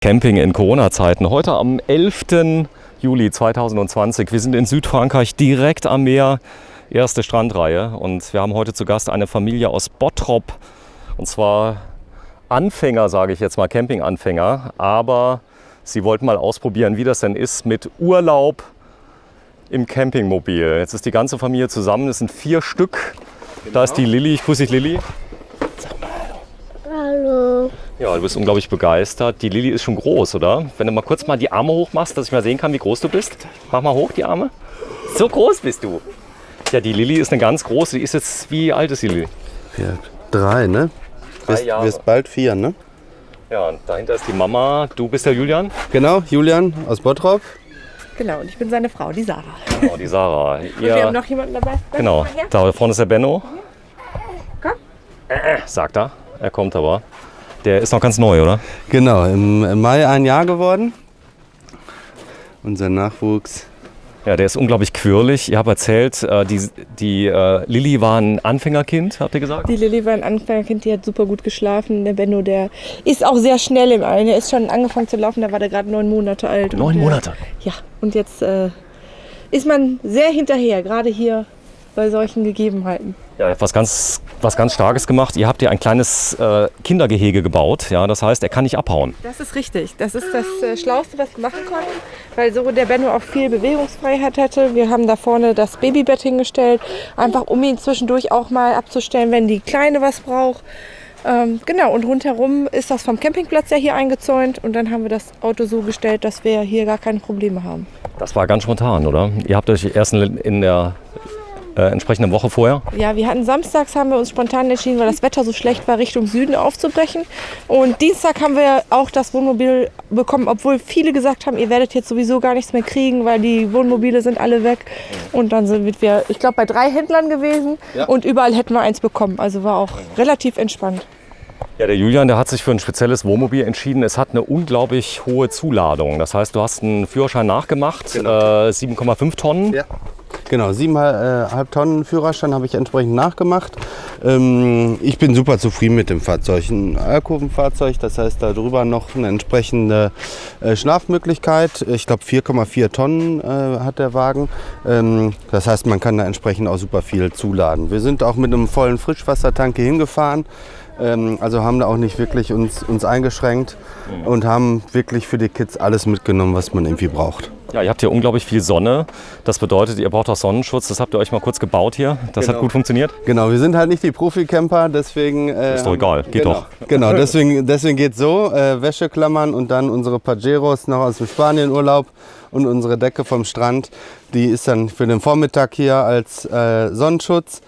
Camping in Corona-Zeiten. Heute am 11. Juli 2020. Wir sind in Südfrankreich direkt am Meer, erste Strandreihe. Und wir haben heute zu Gast eine Familie aus Bottrop. Und zwar Anfänger, sage ich jetzt mal, Campinganfänger. Aber sie wollten mal ausprobieren, wie das denn ist mit Urlaub im Campingmobil. Jetzt ist die ganze Familie zusammen, es sind 4 Stück. Genau. Da ist die Lilly. Ich grüße dich, Lilly. Sag mal hallo. Ja, du bist unglaublich begeistert. Die Lilly ist schon groß, oder? Wenn du mal kurz mal die Arme hoch machst, dass ich mal sehen kann, wie groß du bist. Mach mal hoch die Arme. So groß bist du. Ja, die Lilly ist eine ganz große. Die ist jetzt, wie alt ist die Lilly? 3, ne? 3 Jahre. Wirst bald 4, ne? Ja, und dahinter ist die Mama. Du bist der Julian? Genau, Julian aus Bottrop. Genau, und ich bin seine Frau, die Sarah. Genau, die Sarah. Und wir haben noch jemanden dabei. Genau, da vorne ist der Benno. Komm. Sagt er. Er kommt aber. Der ist noch ganz neu, oder? Genau, im Mai 1 Jahr geworden. Unser Nachwuchs. Ja, der ist unglaublich quirlig. Ihr habt erzählt, die Lilly war ein Anfängerkind, habt ihr gesagt? Die Lilly war ein Anfängerkind, die hat super gut geschlafen. Der Benno, der ist auch sehr schnell im Alter. Der ist schon angefangen zu laufen, da war der gerade 9 Monate alt. 9 Monate? Ja, und jetzt ist man sehr hinterher, gerade hier bei solchen Gegebenheiten. Ja, ihr habt was ganz Starkes gemacht. Ihr habt hier ein kleines Kindergehege gebaut. Ja, das heißt, er kann nicht abhauen. Das ist richtig. Das ist das Schlauste, was wir machen konnten, weil so der Benno auch viel Bewegungsfreiheit hatte. Wir haben da vorne das Babybett hingestellt, einfach um ihn zwischendurch auch mal abzustellen, wenn die Kleine was braucht. Genau, und rundherum ist das vom Campingplatz ja hier eingezäunt und dann haben wir das Auto so gestellt, dass wir hier gar keine Probleme haben. Das war ganz spontan, oder? Ihr habt euch erst in der entsprechenden Woche vorher? Ja, wir hatten samstags, haben wir uns spontan entschieden, weil das Wetter so schlecht war, Richtung Süden aufzubrechen. Und Dienstag haben wir auch das Wohnmobil bekommen, obwohl viele gesagt haben, ihr werdet jetzt sowieso gar nichts mehr kriegen, weil die Wohnmobile sind alle weg. Und dann sind wir, ich glaube, bei 3 Händlern gewesen und überall hätten wir eins bekommen. Also war auch relativ entspannt. Ja, der Julian, der hat sich für ein spezielles Wohnmobil entschieden. Es hat eine unglaublich hohe Zuladung. Das heißt, du hast einen Führerschein nachgemacht, genau. 7,5 Tonnen. Ja. Genau, 7,5 Tonnen Führerschein habe ich entsprechend nachgemacht. Ich bin super zufrieden mit dem Fahrzeug. Ein Alkovenfahrzeug, das heißt da drüber noch eine entsprechende Schlafmöglichkeit. Ich glaube 4,4 Tonnen hat der Wagen. Das heißt, man kann da entsprechend auch super viel zuladen. Wir sind auch mit einem vollen Frischwassertank hier hingefahren. Also haben da auch nicht wirklich uns eingeschränkt und haben wirklich für die Kids alles mitgenommen, was man irgendwie braucht. Ja, ihr habt hier unglaublich viel Sonne. Das bedeutet, ihr braucht auch Sonnenschutz. Das habt ihr euch mal kurz gebaut hier. Das hat gut funktioniert? Genau, wir sind halt nicht die Profi-Camper, deswegen... ist doch egal, geht doch. Genau, deswegen geht es so. Wäscheklammern und dann unsere Pajeros noch aus dem Spanienurlaub und unsere Decke vom Strand. Die ist dann für den Vormittag hier als Sonnenschutz.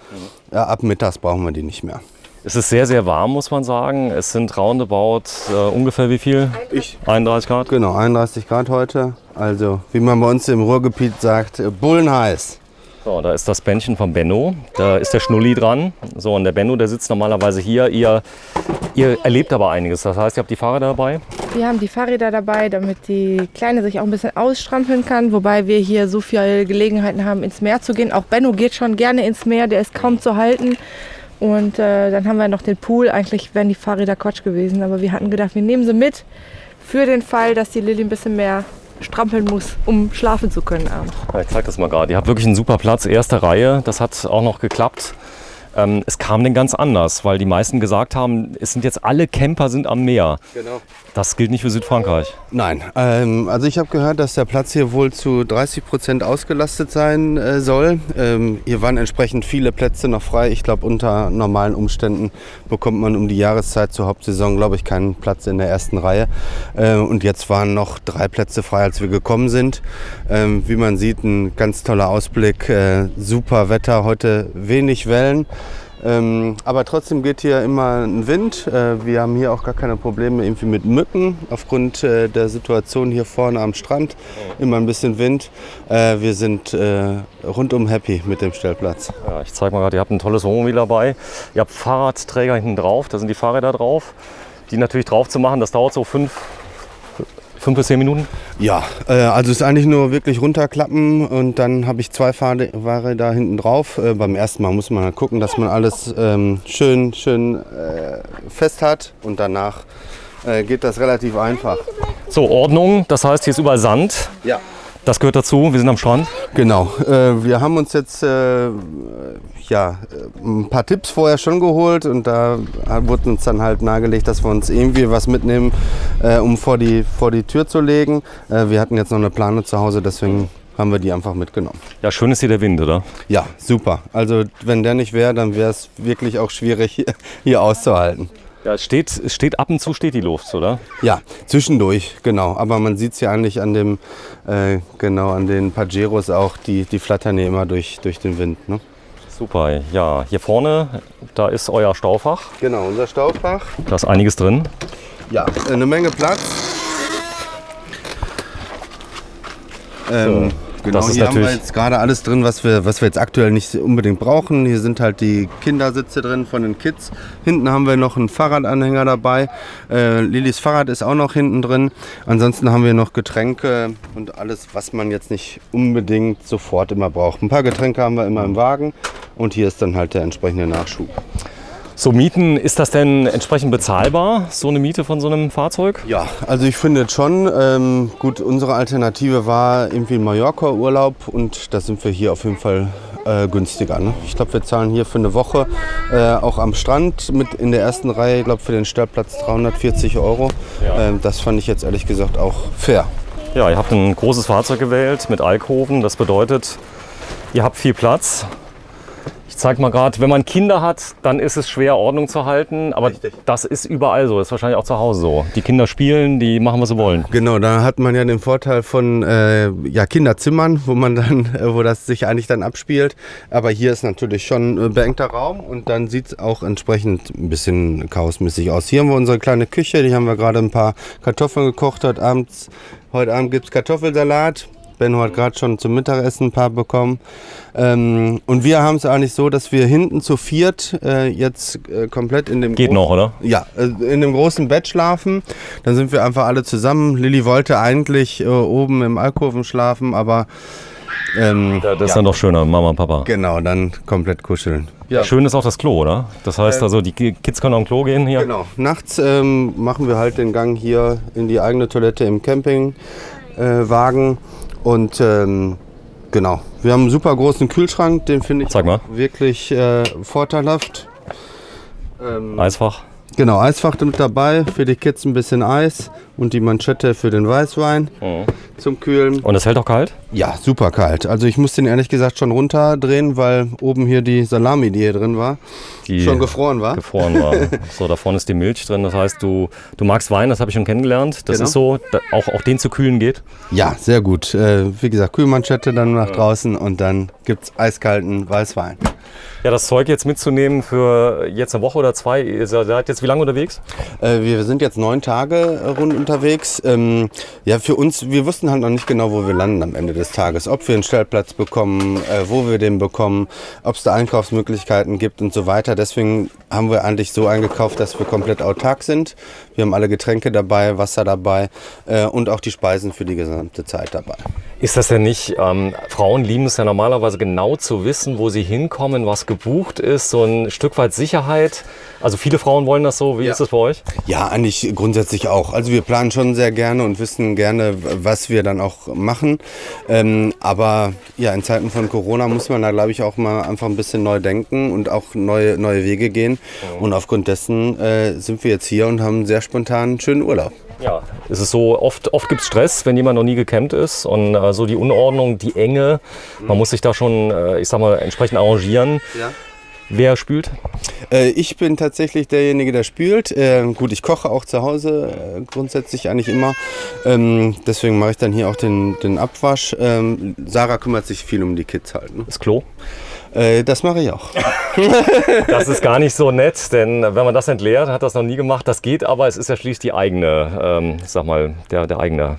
Ja, ab mittags brauchen wir die nicht mehr. Es ist sehr, sehr warm, muss man sagen. Es sind roundabout ungefähr wie viel? 31 Grad? Genau, 31 Grad heute. Also, wie man bei uns im Ruhrgebiet sagt, bullenheiß. So, da ist das Bändchen vom Benno. Da ist der Schnulli dran. So, und der Benno, der sitzt normalerweise hier. Ihr erlebt aber einiges. Das heißt, ihr habt die Fahrräder dabei? Wir haben die Fahrräder dabei, damit die Kleine sich auch ein bisschen ausstrampeln kann. Wobei wir hier so viele Gelegenheiten haben, ins Meer zu gehen. Auch Benno geht schon gerne ins Meer. Der ist kaum zu halten. Und dann haben wir noch den Pool. Eigentlich wären die Fahrräder Quatsch gewesen, aber wir hatten gedacht, wir nehmen sie mit für den Fall, dass die Lilly ein bisschen mehr strampeln muss, um schlafen zu können abends. Ja, ich zeig das mal gerade. Ihr habt wirklich einen super Platz, erste Reihe. Das hat auch noch geklappt. Es kam denn ganz anders, weil die meisten gesagt haben, es sind jetzt alle Camper sind am Meer. Genau. Das gilt nicht für Südfrankreich. Nein, also ich habe gehört, dass der Platz hier wohl zu 30% ausgelastet sein soll. Hier waren entsprechend viele Plätze noch frei. Ich glaube, unter normalen Umständen bekommt man um die Jahreszeit zur Hauptsaison, glaube ich, keinen Platz in der ersten Reihe. Und jetzt waren noch 3 Plätze frei, als wir gekommen sind. Wie man sieht, ein ganz toller Ausblick, super Wetter, heute wenig Wellen. Aber trotzdem geht hier immer ein Wind. Wir haben hier auch gar keine Probleme irgendwie mit Mücken aufgrund der Situation hier vorne am Strand. Immer ein bisschen Wind. Wir sind rundum happy mit dem Stellplatz. Ja, ich zeige mal gerade, ihr habt ein tolles Wohnmobil dabei. Ihr habt Fahrradträger hinten drauf, da sind die Fahrräder drauf. Die natürlich drauf zu machen, das dauert so 5 bis 10 Minuten? Ja, also es ist eigentlich nur wirklich runterklappen und dann habe ich 2 Fahrräder hinten drauf. Beim ersten Mal muss man halt gucken, dass man alles schön fest hat und danach geht das relativ einfach. So, Ordnung, das heißt, hier ist überall Sand. Ja. Das gehört dazu, wir sind am Strand. Genau, wir haben uns jetzt ein paar Tipps vorher schon geholt und da wurde uns dann halt nahegelegt, dass wir uns irgendwie was mitnehmen, um vor die Tür zu legen. Wir hatten jetzt noch eine Plane zu Hause, deswegen haben wir die einfach mitgenommen. Ja, schön ist hier der Wind, oder? Ja, super. Also wenn der nicht wäre, dann wäre es wirklich auch schwierig hier auszuhalten. Ja, es steht ab und zu steht die Luft, oder? Ja, zwischendurch, genau. Aber man sieht es ja eigentlich an dem, an den Pajeros auch, die flattern ja immer durch den Wind. Ne? Super, ja. Hier vorne, da ist euer Staufach. Genau, unser Staufach. Da ist einiges drin. Ja, eine Menge Platz. Genau, das ist hier haben wir natürlich jetzt gerade alles drin, was wir jetzt aktuell nicht unbedingt brauchen. Hier sind halt die Kindersitze drin von den Kids. Hinten haben wir noch einen Fahrradanhänger dabei. Lilis Fahrrad ist auch noch hinten drin. Ansonsten haben wir noch Getränke und alles, was man jetzt nicht unbedingt sofort immer braucht. Ein paar Getränke haben wir immer im Wagen und hier ist dann halt der entsprechende Nachschub. So, Mieten, ist das denn entsprechend bezahlbar, so eine Miete von so einem Fahrzeug? Ja, also ich finde schon. Gut, unsere Alternative war irgendwie ein Mallorca-Urlaub und da sind wir hier auf jeden Fall günstiger. Ne? Ich glaube, wir zahlen hier für eine Woche auch am Strand mit in der ersten Reihe, ich glaube für den Stellplatz 340 €. Ja. Das fand ich jetzt ehrlich gesagt auch fair. Ja, ihr habt ein großes Fahrzeug gewählt mit Alkoven. Das bedeutet, ihr habt viel Platz. Ich zeige mal gerade, wenn man Kinder hat, dann ist es schwer, Ordnung zu halten. Aber Richtig. das ist überall so. Das ist wahrscheinlich auch zu Hause so. Die Kinder spielen, die machen, was sie wollen. Genau, da hat man ja den Vorteil von Kinderzimmern, wo das sich eigentlich dann abspielt. Aber hier ist natürlich schon beengter Raum und dann sieht es auch entsprechend ein bisschen chaosmäßig aus. Hier haben wir unsere kleine Küche, die haben wir gerade ein paar Kartoffeln gekocht. Heute Abend gibt es Kartoffelsalat. Benno hat gerade schon zum Mittagessen ein paar bekommen. Und wir haben es eigentlich so, dass wir hinten zu viert jetzt komplett in dem Geht noch, oder? Ja, in dem großen Bett schlafen. Dann sind wir einfach alle zusammen. Lilly wollte eigentlich oben im Alkoven schlafen, aber Ja, das ist dann doch schöner, Mama und Papa. genau, dann komplett kuscheln. Ja, Schön ist auch das Klo, oder? Das heißt also, die Kids können auf Klo gehen hier? genau. Nachts machen wir halt den Gang hier in die eigene Toilette im Campingwagen. Und genau, wir haben einen super großen Kühlschrank, den finde ich Zeig mal. wirklich vorteilhaft. Eisfach. Genau, Eisfach mit dabei, für die Kids ein bisschen Eis und die Manschette für den Weißwein zum Kühlen. Und es hält auch kalt? Ja, super kalt. Also ich muss den ehrlich gesagt schon runterdrehen, weil oben hier die Salami, die hier drin war, Die schon gefroren war. gefroren war. So, da vorne ist die Milch drin. Das heißt, du magst Wein, das habe ich schon kennengelernt. Das Genau. ist so, auch den zu kühlen geht. Ja, sehr gut. Wie gesagt, Kühlmanschette dann nach draußen und dann gibt es eiskalten Weißwein. Ja, das Zeug jetzt mitzunehmen für jetzt eine Woche oder zwei. Ihr seid jetzt wie lange unterwegs? Wir sind jetzt 9 Tage rund unterwegs. Ja, für uns, wir wussten halt noch nicht genau, wo wir landen am Ende des Tages. Ob wir einen Stellplatz bekommen, wo wir den bekommen, ob es da Einkaufsmöglichkeiten gibt und so weiter. Deswegen haben wir eigentlich so eingekauft, dass wir komplett autark sind. Wir haben alle Getränke dabei, Wasser dabei und auch die Speisen für die gesamte Zeit dabei. Ist das denn nicht, Frauen lieben es ja normalerweise genau zu wissen, wo sie hinkommen, was gebucht ist, so ein Stück weit Sicherheit. Also viele Frauen wollen das so. Wie ist das bei euch? Ja, eigentlich grundsätzlich auch. Also wir planen schon sehr gerne und wissen gerne, was wir dann auch machen. Aber ja, in Zeiten von Corona muss man da, glaube ich, auch mal einfach ein bisschen neu denken und auch neue Wege gehen. Und aufgrund dessen sind wir jetzt hier und haben einen sehr spontanen, schönen Urlaub. Ja, es ist so, oft gibt es Stress, wenn jemand noch nie gecampt ist und so die Unordnung, die Enge, man muss sich da schon, ich sag mal, entsprechend arrangieren. Ja. Wer spült? Ich bin tatsächlich derjenige, der spült. Gut, ich koche auch zu Hause grundsätzlich eigentlich immer. Deswegen mache ich dann hier auch den Abwasch. Sarah kümmert sich viel um die Kids halt. Ne? Das Klo? Das mache ich auch. Das ist gar nicht so nett, denn wenn man das entleert, hat das noch nie gemacht. Das geht aber, es ist ja schließlich die eigene, ich sag mal, der eigene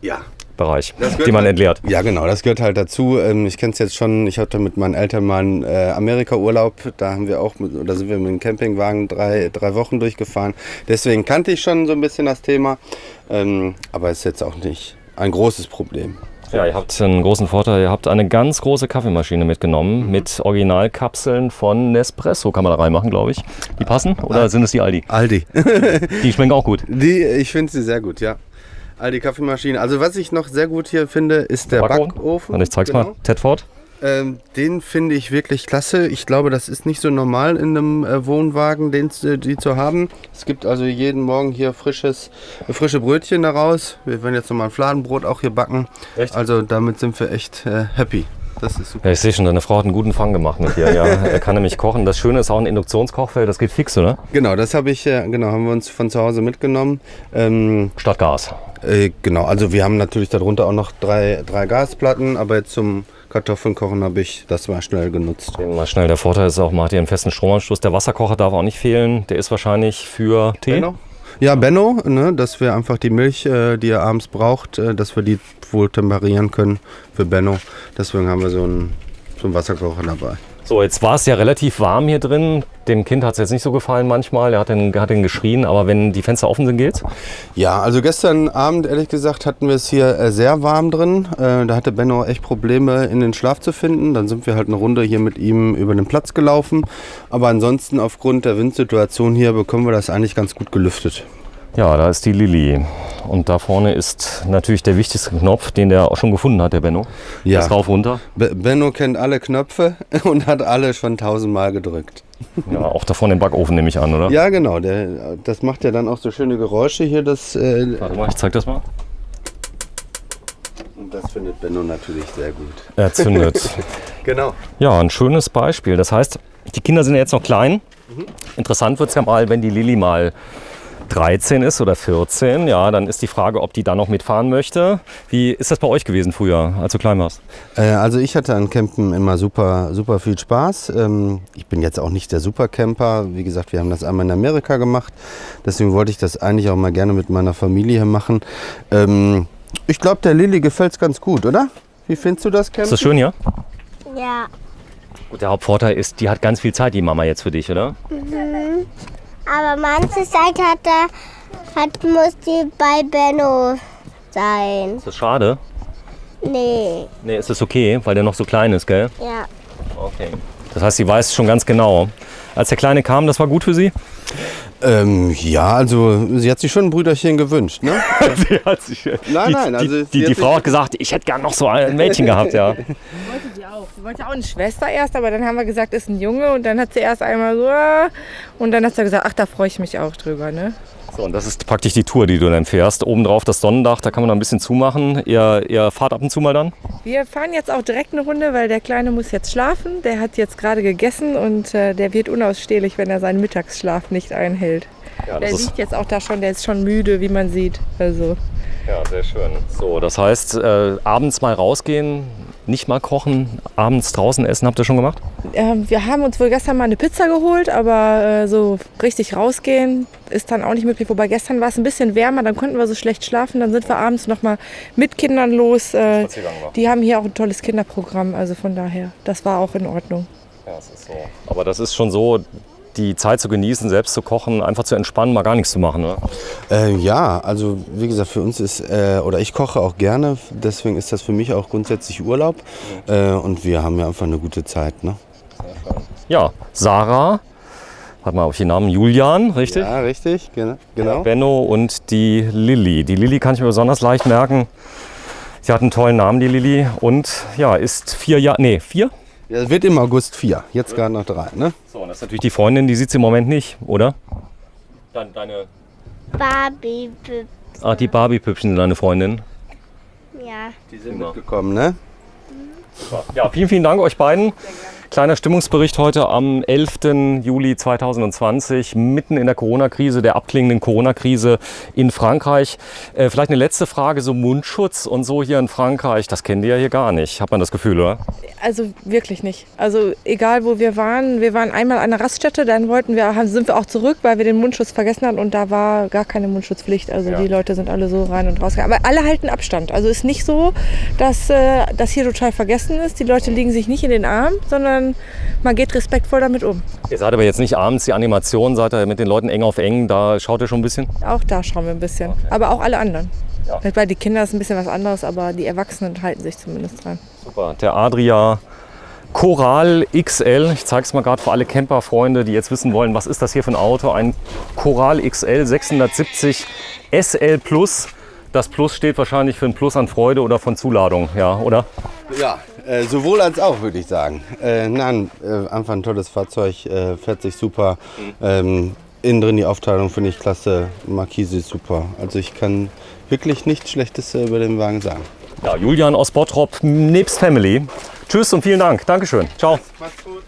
Ja. Bereich, gehört den man halt- entleert. Ja, genau, das gehört halt dazu. Ich kenne es jetzt schon, ich hatte mit meinen Eltern mal einen Amerika-Urlaub. Da haben wir auch, da sind wir mit dem Campingwagen drei Wochen durchgefahren. Deswegen kannte ich schon so ein bisschen das Thema. Aber ist jetzt auch nicht ein großes Problem. Ja, ihr habt einen großen Vorteil. Ihr habt eine ganz große Kaffeemaschine mitgenommen mit Originalkapseln von Nespresso. Kann man da reinmachen, glaube ich. Die passen oder sind es die Aldi? Aldi. Die schmecken auch gut. Ich finde sie sehr gut, ja. Aldi Kaffeemaschine. Also was ich noch sehr gut hier finde, ist der Backofen. Und ich zeig's mal. Tedford. Den finde ich wirklich klasse. Ich glaube, das ist nicht so normal in einem Wohnwagen, die zu haben. Es gibt also jeden Morgen hier frische Brötchen daraus. Wir werden jetzt nochmal ein Fladenbrot auch hier backen. Echt? Also damit sind wir echt happy. Das ist super. Ja, ich sehe schon, deine Frau hat einen guten Fang gemacht mit dir. Ja. Er kann nämlich kochen. Das Schöne ist auch ein Induktionskochfeld, das geht fix, oder? Genau, das haben wir uns von zu Hause mitgenommen. Statt Gas. Genau, also wir haben natürlich darunter auch noch drei Gasplatten, aber jetzt zum Kartoffeln kochen habe ich das mal schnell genutzt. Mal schnell, der Vorteil ist auch, man hat hier einen festen Stromanschluss. Der Wasserkocher darf auch nicht fehlen. Der ist wahrscheinlich für Tee. Benno? Ja, Benno, ne, dass wir einfach die Milch, die er abends braucht, dass wir die wohl temperieren können für Benno. Deswegen haben wir so einen Wasserkocher dabei. So, jetzt war es ja relativ warm hier drin. Dem Kind hat es jetzt nicht so gefallen manchmal. Er hat den geschrien, aber wenn die Fenster offen sind, geht's? Ja, also gestern Abend, ehrlich gesagt, hatten wir es hier sehr warm drin. Da hatte Benno echt Probleme, in den Schlaf zu finden. Dann sind wir halt eine Runde hier mit ihm über den Platz gelaufen. Aber ansonsten, aufgrund der Windsituation hier, bekommen wir das eigentlich ganz gut gelüftet. Ja, da ist die Lilly. Und da vorne ist natürlich der wichtigste Knopf, den der auch schon gefunden hat, der Benno. Ja. Das rauf, runter. Benno kennt alle Knöpfe und hat alle schon 1000-mal gedrückt. Ja, auch da vorne im Backofen nehme ich an, oder? Ja, genau. Das macht ja dann auch so schöne Geräusche hier. Warte mal, ich zeig das mal. Und das findet Benno natürlich sehr gut. Er zündet. Genau. Ja, ein schönes Beispiel. Das heißt, die Kinder sind ja jetzt noch klein. Interessant wird es ja mal, wenn die Lilly mal 13 ist oder 14, ja, dann ist die Frage, ob die da noch mitfahren möchte. Wie ist das bei euch gewesen früher, als du klein warst? Also ich hatte an Campen immer super viel Spaß. Ich bin jetzt auch nicht der Supercamper. Wie gesagt, wir haben das einmal in Amerika gemacht. Deswegen wollte ich das eigentlich auch mal gerne mit meiner Familie machen. Ich glaube, der Lilly gefällt es ganz gut, oder? Wie findest du das Campen? Ist das schön, ja? Ja. Gut, der Hauptvorteil ist, die hat ganz viel Zeit, die Mama jetzt für dich, oder? Aber manche Zeit muss die bei Benno sein. Ist das schade? Nee. Nee, ist das okay, weil der noch so klein ist, gell? Ja. Okay. Das heißt, sie weiß schon ganz genau. Als der Kleine kam, das war gut für sie? Ja, also sie hat sich schon ein Brüderchen gewünscht, ne? Sie hat sich, also die Frau hat gesagt, ich hätte gern noch so ein Mädchen gehabt, ja. Wollte sie auch. Sie wollte auch eine Schwester erst, aber dann haben wir gesagt, ist ein Junge. Und dann hat sie erst einmal so, und dann hat sie gesagt, ach, da freue ich mich auch drüber, ne? So, und das ist praktisch die Tour, die du dann fährst. Obendrauf das Sonnendach, da kann man noch ein bisschen zumachen. Ihr fahrt ab und zu mal dann? Wir fahren jetzt auch direkt eine Runde, weil der Kleine muss jetzt schlafen. Der hat jetzt gerade gegessen und der wird unausstehlich, wenn er seinen Mittagsschlaf nicht einhält. Ja, Der liegt jetzt auch da schon, der ist schon müde, wie man sieht. Also. Ja, sehr schön. So, das heißt, abends mal rausgehen, nicht mal kochen, abends draußen essen, habt ihr schon gemacht? Wir haben uns wohl gestern mal eine Pizza geholt, aber so richtig rausgehen ist dann auch nicht möglich. Wobei gestern war es ein bisschen wärmer, dann konnten wir so schlecht schlafen. Dann sind wir abends noch mal mit Kindern los. Die haben hier auch ein tolles Kinderprogramm, also von daher, das war auch in Ordnung. Ja, das ist so. Aber das ist schon so, die Zeit zu genießen, selbst zu kochen, einfach zu entspannen, mal gar nichts zu machen, oder? Ja, also wie gesagt, für uns ist, oder ich koche auch gerne, deswegen ist das für mich auch grundsätzlich Urlaub. Und wir haben ja einfach eine gute Zeit, ne? Ja, Sarah, warte mal, auf den Namen Julian, richtig? Ja, richtig, genau. Benno und die Lilly. Die Lilly kann ich mir besonders leicht merken. Sie hat einen tollen Namen, die Lilly, und ja, ist 4 Jahre, 4? Ja, es wird im August 4, jetzt gerade noch 3, ne? So, und das ist natürlich die Freundin, die sieht sie im Moment nicht, oder? Dann deine... Barbie. Die Barbie-Püppchen sind deine Freundin. Ja. Die sind mitgekommen, ne? Ja, vielen, vielen Dank euch beiden. Kleiner Stimmungsbericht heute am 11. Juli 2020, mitten in der Corona-Krise, der abklingenden Corona-Krise in Frankreich. Vielleicht eine letzte Frage, so Mundschutz und so hier in Frankreich, das kennt ihr ja hier gar nicht, hat man das Gefühl, oder? Also wirklich nicht. Also egal wo wir waren einmal an der Raststätte, dann sind wir auch zurück, weil wir den Mundschutz vergessen hatten und da war gar keine Mundschutzpflicht. Also Die Leute sind alle so rein und raus. Aber alle halten Abstand. Also ist nicht so, dass das hier total vergessen ist. Die Leute liegen sich nicht in den Arm, sondern man geht respektvoll damit um. Ihr seid aber jetzt nicht abends die Animation, seid ihr mit den Leuten eng auf eng, da schaut ihr schon ein bisschen? Auch da schauen wir ein bisschen, aber auch alle anderen. Ja. Bei den Kindern ist ein bisschen was anderes, aber die Erwachsenen halten sich zumindest dran. Super. Der Adria Coral XL. Ich zeige es mal gerade für alle Camperfreunde, die jetzt wissen wollen, was ist das hier für ein Auto? Ein Coral XL 670 SL Plus. Das Plus steht wahrscheinlich für ein Plus an Freude oder von Zuladung, ja, oder? Ja, sowohl als auch, würde ich sagen. Nein, einfach ein tolles Fahrzeug, fährt sich super. Innen drin die Aufteilung finde ich klasse, Markise ist super. Also ich kann wirklich nichts Schlechtes über den Wagen sagen. Ja, Julian aus Bottrop nebst Family. Tschüss und vielen Dank. Dankeschön. Ciao. Macht's gut.